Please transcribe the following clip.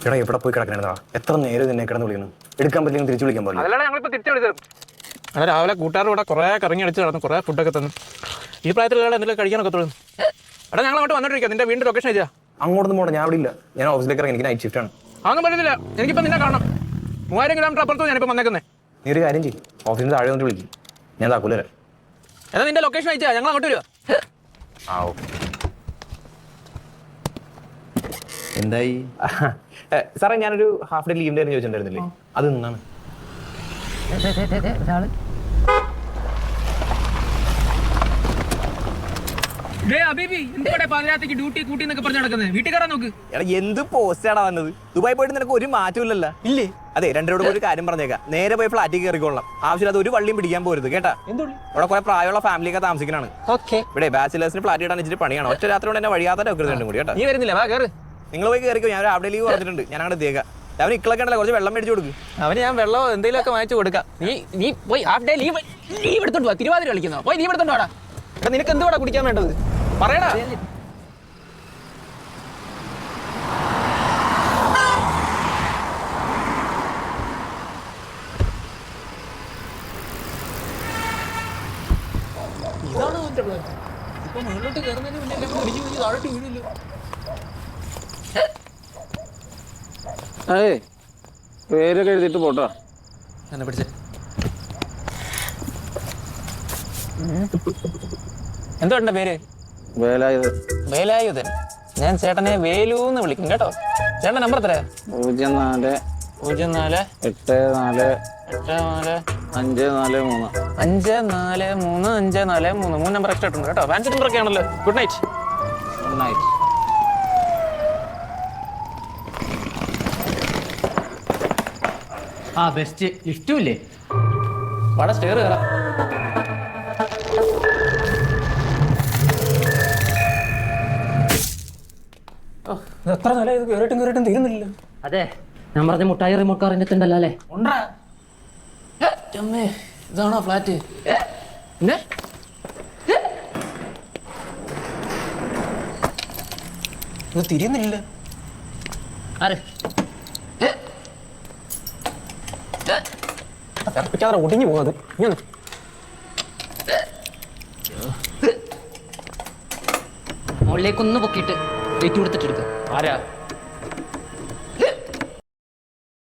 എടാ എവിടെ പോയി കിടക്കണേടാ? എത്ര നേരം നിന്നെ കിടന്ന് വിളിക്കണം? എടുക്കാൻ പറ്റില്ലെങ്കിൽ തിരിച്ചു വിളിക്കാൻ പാടില്ല. അതല്ല ഞങ്ങളിപ്പോൾ തിരിച്ചു വിളിച്ചത്. അങ്ങനെ രാവിലെ കൂട്ടുകാരുടെ കൂടെ കുറേ കറങ്ങി അടിച്ച് നടന്നു, കുറേ ഫുഡൊക്കെ തന്നു. ഈ പ്രായത്തിലുള്ള എന്തെങ്കിലും കഴിക്കാനൊക്കെ തോന്നുന്നു. എടാ ഞങ്ങൾ അങ്ങോട്ട് വന്നോണ്ടിരിക്കുക. നിന്റെ വീണ്ടും ലൊക്കേഷൻ അയച്ചാ. അങ്ങോട്ടൊന്നും പോകണം, ഞാൻ അവിടെ ഇല്ല. ഞാൻ ഓഫീസിലേക്ക് ഇറങ്ങി, എനിക്ക് നൈറ്റ് ഷിഫ്റ്റ് ആണ്. അതൊന്നും പറ്റുന്നില്ല, എനിക്കിപ്പോൾ നിന്നെ കാണണം. 3000 കിലോമീറ്റർ അപ്പുറത്ത് ഞാനിപ്പോൾ വന്നേക്കുന്നേ. നീ ഒരു കാര്യം ചെയ്യും, ഓഫീസിന് താഴെ വന്നിട്ട് വിളിക്കും, ഞാൻ താക്കൂല തരാം. എന്നാ നിന്റെ ലൊക്കേഷൻ അയച്ചാ, ഞങ്ങൾ അങ്ങോട്ട് വരുവാ. ആ ഓക്കെ. എന്തായി സാറേ? ഞാനൊരു ഹാഫ് ഡേ ലീവിൻ്റെ കാര്യം ചോദിച്ചിട്ടുണ്ടായിരുന്നില്ലേ, അത് നിന്നാണ്. ഡ്യൂട്ടി കൂട്ടി എന്നൊക്കെ പറഞ്ഞു നടക്കുന്നത് വീട്ടിൽ കയറാൻ നോക്ക്. എടാ എന്ത് പോസ്റ്റാണ് വന്നത്? ദുബായി പോയിട്ട് നിനക്ക് ഒരു മാറ്റമില്ലല്ലോ. ഇല്ലേ? അതെ, രണ്ടോട് ഒരു കാര്യം പറഞ്ഞേക്കാം. നേരെ പോയി ഫ്ലാറ്റിൽ കയറിക്കൊള്ളാം. ആവശ്യമില്ലാതെ ഒരു വള്ളിയും പിടിക്കാൻ പോരുത് കേട്ടാ. ഇവിടെ കുറെ പ്രായമുള്ള ഫാമിലിയൊക്കെ താമസിക്കണാണ്. ഇവിടെ ബാച്ചിലേഴ്സിന് ഫ്ലാറ്റ് ഇടാൻ ഇച്ചിരി പണിയാണ്. ഒറ്റ രാത്രി കൊണ്ട് എന്നെ വഴിയാത്ത രണ്ടും കൂടി കേട്ടോ. നീ വരുന്നില്ല, വാ കയറ്. നിങ്ങൾ പോയി കയറിക്കോ, ഞാൻ അവിടെ ലീവ് പറഞ്ഞിട്ടുണ്ട്. ഞാൻ അങ്ങോട്ട് എത്തിയേക്കാം. അവന് ഇക്കളൊക്കെ ഉണ്ടല്ലോ, കുറച്ച് വെള്ളം മേടിച്ചു കൊടുക്കും. അവന് ഞാൻ വെള്ളമോ എന്തെങ്കിലുമൊക്കെ വാങ്ങിച്ചു കൊടുക്കാം. നീ പോയി ഹാഫ് ഡേ ലീവ് എടുത്തോണ്ട് വാ. തിരുവാതിര കളിക്കുന്നോ? പോയി ലീവ് എടുത്തോണ്ട് വാടാ. നിനക്ക് എന്തുവാടാ കുടിക്കാൻ വേണ്ടത്? പറയടാ. ഇതാണ് അവന്റെ പ്ലാൻ. ഇപ്പൊ മുകളിലോട്ട് കയറുന്നതിന് മുന്നേ താഴോട്ട് വീഴില്ലോ. അതെ, പേരൊക്കെ എഴുതിയിട്ട് പോട്ടോ. എന്നെ പിടിച്ചേ. എന്തുവാ പേര്? വേലായുധൻ. വേലായുധൻ. ഞാൻ ചേട്ടനെ വേലൂന്ന് വിളിക്കും കേട്ടോ. ചേട്ടൻ നമ്പർ എത്രയാ? 04 04 84 84 543 543 543 3 നമ്പർ എക്സ്ട്രാ ഉണ്ട് കേട്ടോ. ഫാൻസി നമ്പർ ഒക്കെ ആണല്ലോ. Good night. Good night. ആ ബെസ്റ്റ്. ലിഫ്റ്റും ഇല്ലേ? വാടാ, സ്റ്റെയർ കയറാം. എത്ര നില ഇത് കയറിയിട്ടും തീരുന്നില്ല. അതെ, ഞാൻ പറഞ്ഞ മുട്ടായി റിമോട്ട് കാറിന്റെ അടുത്തുണ്ടല്ലോ അല്ലേ? ഇതാണോ ഫ്ലാറ്റ്? പിന്നെ ഇത് തിരിയുന്നില്ല. ആരെ തിറപ്പിക്കാതെ ഒടിഞ്ഞു പോകാതെ. മുകളിലേക്കൊന്ന് പൊക്കിയിട്ട് വെയിറ്റ് കൊടുത്തിട്ട് എടുക്കുക. ആരാ?